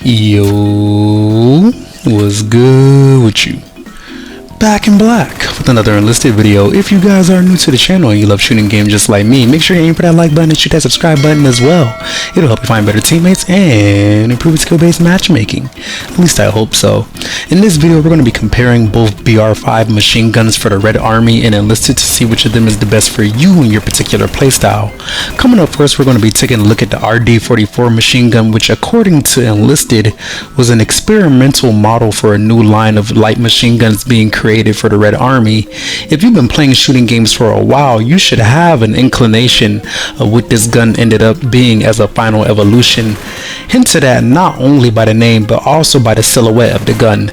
Yo, what's good with you? Back in black with another Enlisted video. If you guys are new to the channel and you love shooting games just like me, make sure you aim for that like button and shoot that subscribe button as well. It'll help you find better teammates and improve skill-based matchmaking. At least I hope so. In this video, we're going to be comparing both BR5 machine guns for the Red Army and Enlisted to see which of them is the best for you in your particular playstyle. Coming up first, we're going to be taking a look at the RD-44 machine gun, which according to Enlisted was an experimental model for a new line of light machine guns being created for the Red Army. If you've been playing shooting games for a while, you should have an inclination of what this gun ended up being as a final evolution, hinted at not only by the name but also by the silhouette of the gun.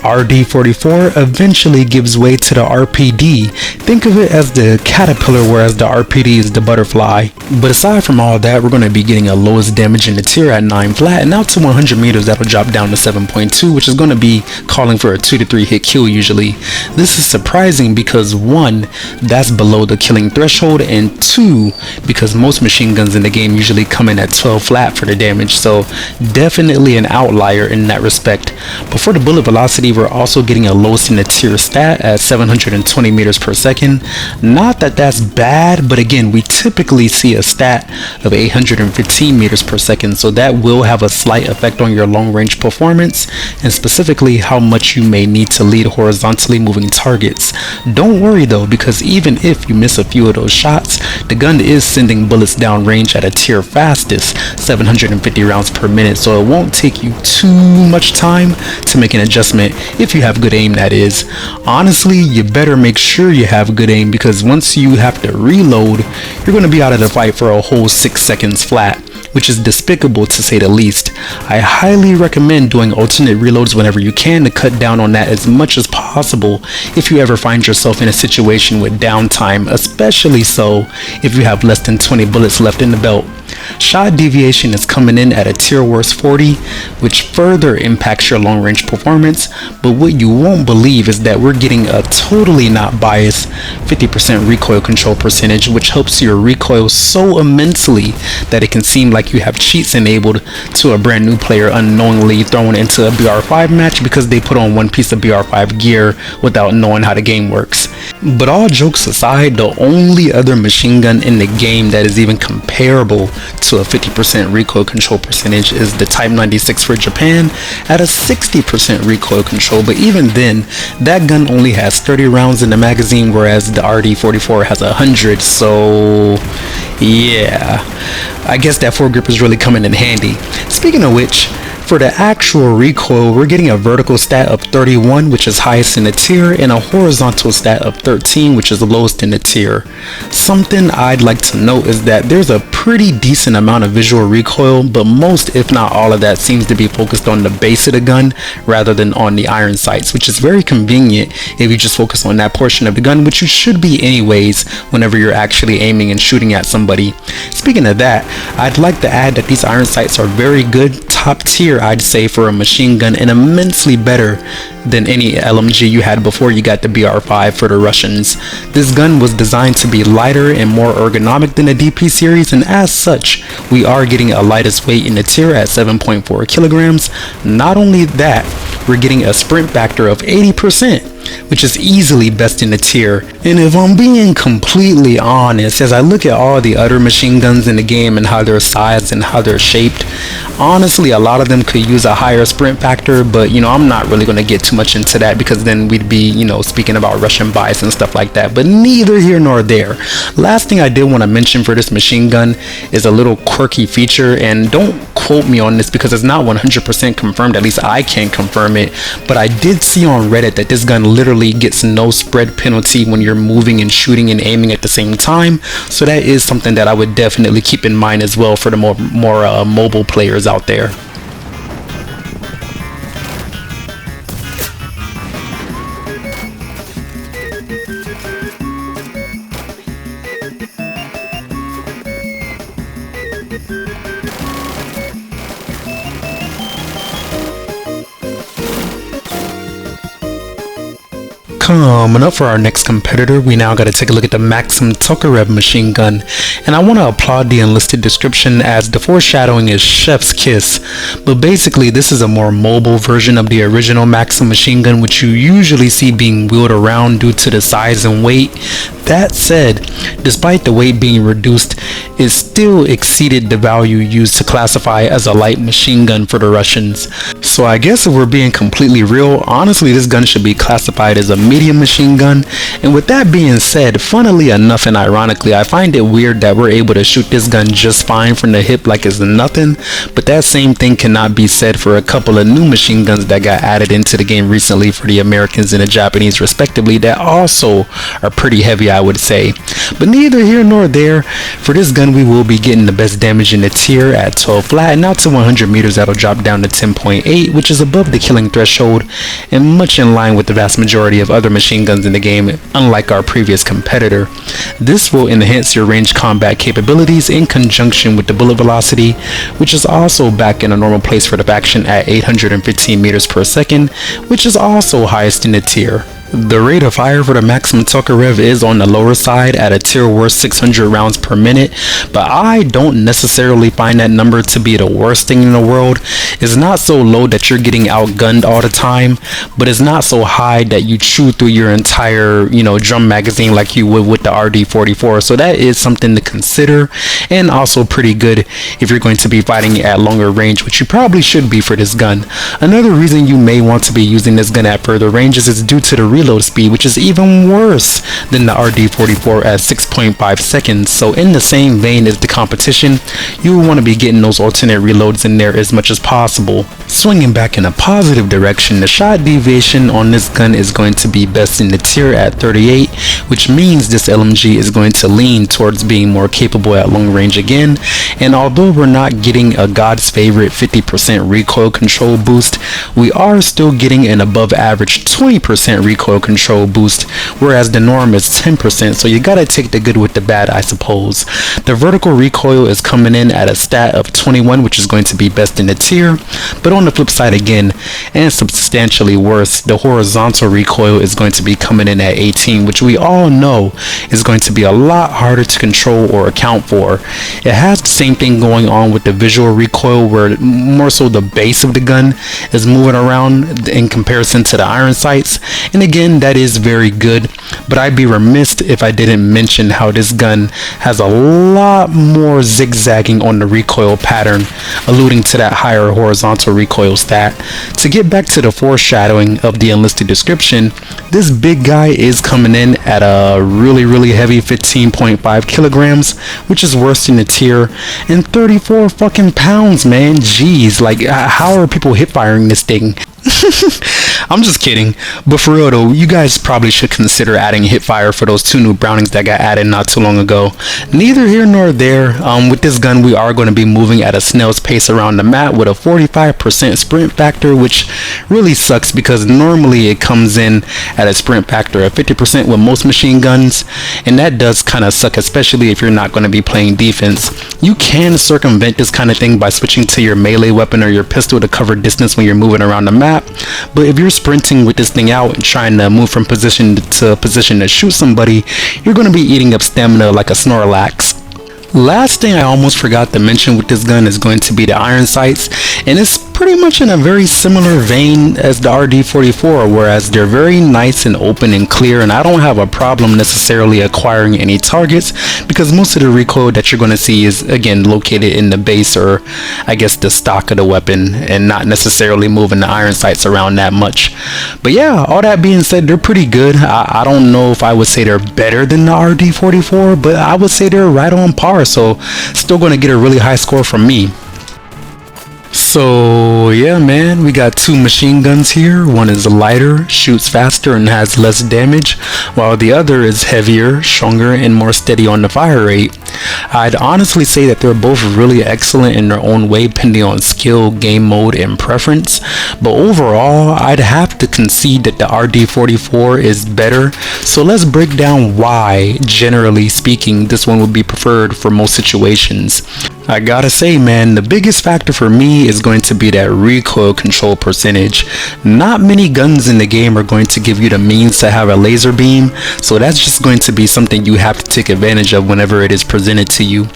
RD-44 eventually gives way to the RPD. Think of it as the caterpillar, whereas the RPD is the butterfly. But aside from all that, we're going to be getting a lowest damage in the tier at 9 flat, and out to 100 meters that'll drop down to 7.2, which is going to be calling for a 2 to 3 hit kill usually. This is surprising because 1, that's below the killing threshold, and 2, because most machine guns in the game usually come in at 12 flat for the damage, so definitely an outlier in that respect. But for the bullet velocity, we're also getting a lowest in the tier stat at 720 meters per second. Not that that's bad, but again, we typically see a stat of 815 meters per second, so that will have a slight effect on your long range performance, and specifically how much you may need to lead horizontally moving targets. Don't worry though, because even if you miss a few of those shots, the gun is sending bullets down range at a tier fastest, 750 rounds per minute, so it won't take you too much time to make an adjustment if you have good aim, that is. Honestly, you better make sure you have good aim, because once you have to reload, you're going to be out of the fight for a whole 6 seconds flat, which is despicable to say the least. I highly recommend doing alternate reloads whenever you can to cut down on that as much as possible if you ever find yourself in a situation with downtime, especially so if you have less than 20 bullets left in the belt. Shot deviation is coming in at a tier worst 40, which further impacts your long range performance, but what you won't believe is that we're getting a totally not biased 50% recoil control percentage, which helps your recoil so immensely that it can seem like you have cheats enabled to a brand new player unknowingly thrown into a BR5 match because they put on one piece of BR5 gear without knowing how the game works. But all jokes aside, the only other machine gun in the game that is even comparable to a 50% recoil control percentage is the Type 96 for Japan at a 60% recoil control, but even then that gun only has 30 rounds in the magazine, whereas the RD-44 has 100, so yeah, I guess that foregrip is really coming in handy. Speaking of which, for the actual recoil, we're getting a vertical stat of 31, which is highest in the tier, and a horizontal stat of 13, which is the lowest in the tier. Something I'd like to note is that there's a pretty decent amount of visual recoil, but most if not all of that seems to be focused on the base of the gun rather than on the iron sights, which is very convenient if you just focus on that portion of the gun, which you should be anyways whenever you're actually aiming and shooting at somebody. Speaking of that, I'd like to add that these iron sights are very good, top tier I'd say, for a machine gun, and immensely better than any LMG you had before you got the BR5 for the Russians. This gun was designed to be lighter and more ergonomic than the DP series, and as such we are getting a lightest weight in the tier at 7.4 kilograms. Not only that, we're getting a sprint factor of 80%, which is easily best in the tier. And if I'm being completely honest, as I look at all the other machine guns in the game and how they're sized and how they're shaped, honestly a lot of them could use a higher sprint factor, but I'm not really going to get too much into that because then we'd be speaking about Russian bias and stuff like that, but neither here nor there. Last thing I did want to mention for this machine gun is a little quirky feature, and don't quote me on this because it's not 100% confirmed, at least I can't confirm it, but I did see on Reddit that this gun literally gets no spread penalty when you're moving and shooting and aiming at the same time, so that is something that I would definitely keep in mind as well for the more mobile players out there. Coming up for our next competitor, we now got to take a look at the Maxim Tokarev machine gun, and I want to applaud the Enlisted description as the foreshadowing is chef's kiss, but basically this is a more mobile version of the original Maxim machine gun, which you usually see being wheeled around due to the size and weight. That said, despite the weight being reduced, it still exceeded the value used to classify as a light machine gun for the Russians. So I guess if we're being completely real, honestly this gun should be classified as a medium machine gun. And with that being said, funnily enough and ironically, I find it weird that we're able to shoot this gun just fine from the hip like it's nothing, but that same thing cannot be said for a couple of new machine guns that got added into the game recently for the Americans and the Japanese respectively that also are pretty heavy, I would say. But neither here nor there. For this gun we will be getting the best damage in the tier at 12 flat, and out to 100 meters that'll drop down to 10.8, which is above the killing threshold and much in line with the vast majority of other machine guns in the game, unlike our previous competitor. This will enhance your range combat capabilities in conjunction with the bullet velocity, which is also back in a normal place for the faction at 815 meters per second, which is also highest in the tier. The rate of fire for the Maxim Tokarev is on the lower side at a tier worst 600 rounds per minute, but I don't necessarily find that number to be the worst thing in the world. It's not so low that you're getting outgunned all the time, but it's not so high that you chew through your entire, drum magazine like you would with the RD44. So that is something to consider, and also pretty good if you're going to be fighting at longer range, which you probably should be for this gun. Another reason you may want to be using this gun at further ranges is due to the reload speed, which is even worse than the RD44 at 6.5 seconds. So in the same vein as the competition, you will want to be getting those alternate reloads in there as much as possible. Swinging back in a positive direction, the shot deviation on this gun is going to be best in the tier at 38, which means this LMG is going to lean towards being more capable at long range again. And although we're not getting a God's favorite 50% recoil control boost, we are still getting an above average 20% recoil control boost, whereas the norm is 10%, so you gotta take the good with the bad, I suppose. The vertical recoil is coming in at a stat of 21, which is going to be best in the tier, but on the flip side again, and substantially worse, the horizontal recoil is going to be coming in at 18, which we all know is going to be a lot harder to control or account for. It has the same thing going on with the visual recoil, where more so the base of the gun is moving around in comparison to the iron sights, and again, that is very good, but I'd be remiss if I didn't mention how this gun has a lot more zigzagging on the recoil pattern, alluding to that higher horizontal recoil stat. To get back to the foreshadowing of the Enlisted description, this big guy is coming in at a really heavy 15.5 kilograms, which is worse than the tier, and 34 fucking pounds, man. Jeez, like how are people hip firing this thing? I'm just kidding, but for real though, you guys probably should consider adding hip fire for those 2 new Brownings that got added not too long ago. Neither here nor there. With this gun we are going to be moving at a snail's pace around the map with a 45% sprint factor, which really sucks because normally it comes in at a sprint factor of 50% with most machine guns, and that does kind of suck, especially if you're not going to be playing defense. You can circumvent this kind of thing by switching to your melee weapon or your pistol to cover distance when you're moving around the map, but if you're sprinting with this thing out and trying to move from position to position to shoot somebody, you're going to be eating up stamina like a Snorlax. Last thing I almost forgot to mention with this gun is going to be the iron sights, and it's pretty much in a very similar vein as the RD44, whereas they're very nice and open and clear, and I don't have a problem necessarily acquiring any targets because most of the recoil that you're going to see is again located in the base, or I guess the stock of the weapon, and not necessarily moving the iron sights around that much. But yeah, all that being said, they're pretty good. I don't know if I would say they're better than the RD44, but I would say they're right on par, so still going to get a really high score from me. So yeah man, we got 2 machine guns here. One is lighter, shoots faster and has less damage, while the other is heavier, stronger and more steady on the fire rate. I'd honestly say that they're both really excellent in their own way, depending on skill, game mode and preference, but overall I'd have to concede that the RD44 is better. So let's break down why, generally speaking, this one would be preferred for most situations. I gotta say, man, the biggest factor for me is going to be that recoil control percentage. Not many guns in the game are going to give you the means to have a laser beam, so that's just going to be something you have to take advantage of whenever it is presented to you.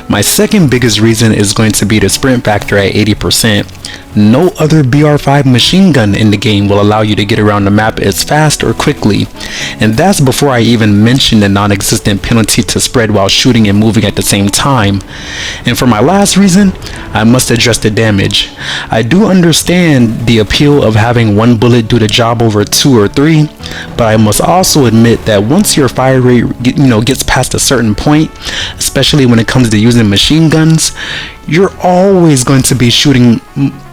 My second biggest reason is going to be the sprint factor at 80%. No other BR5 machine gun in the game will allow you to get around the map as fast or quickly, and that's before I even mention the non-existent penalty to spread while shooting and moving at the same time. And for my last reason, I must address the damage. I do understand the appeal of having one bullet do the job over 2 or 3, but I must also admit that once your fire rate gets past a certain point, especially when it comes to using machine guns, you're always going to be shooting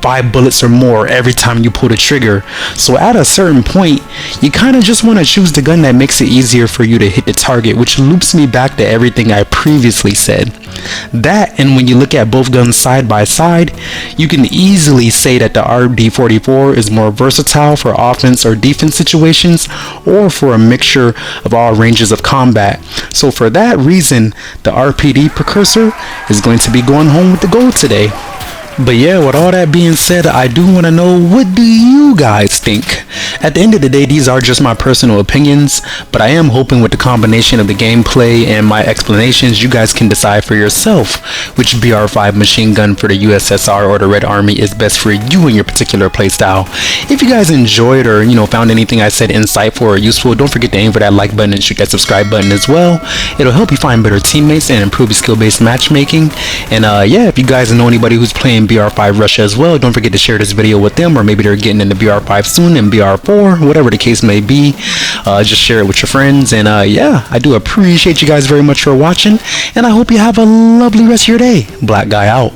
5 bullets or more every time you pull the trigger. So at a certain point, you kind of just want to choose the gun that makes it easier for you to hit the target, which loops me back to everything I previously said. That, and when you look at both guns side by side, you can easily say that the RD44 is more versatile for offense or defense situations, or for a mixture of all ranges of combat. So for that reason, the RPD precursor is going to be going home with the gold today. But yeah, with all that being said, I do want to know, what do you guys think? At the end of the day, these are just my personal opinions, but I am hoping with the combination of the gameplay and my explanations, you guys can decide for yourself which BR5 machine gun for the USSR or the Red Army is best for you and your particular playstyle. If you guys enjoyed or found anything I said insightful or useful, don't forget to aim for that like button and shoot that subscribe button as well. It'll help you find better teammates and improve your skill-based matchmaking. And yeah, if you guys know anybody who's playing BR5 Russia as well, don't forget to share this video with them, or maybe they're getting into BR5 soon and BR4, whatever the case may be. Just share it with your friends. And yeah, I do appreciate you guys very much for watching, and I hope you have a lovely rest of your day. Black Guy out.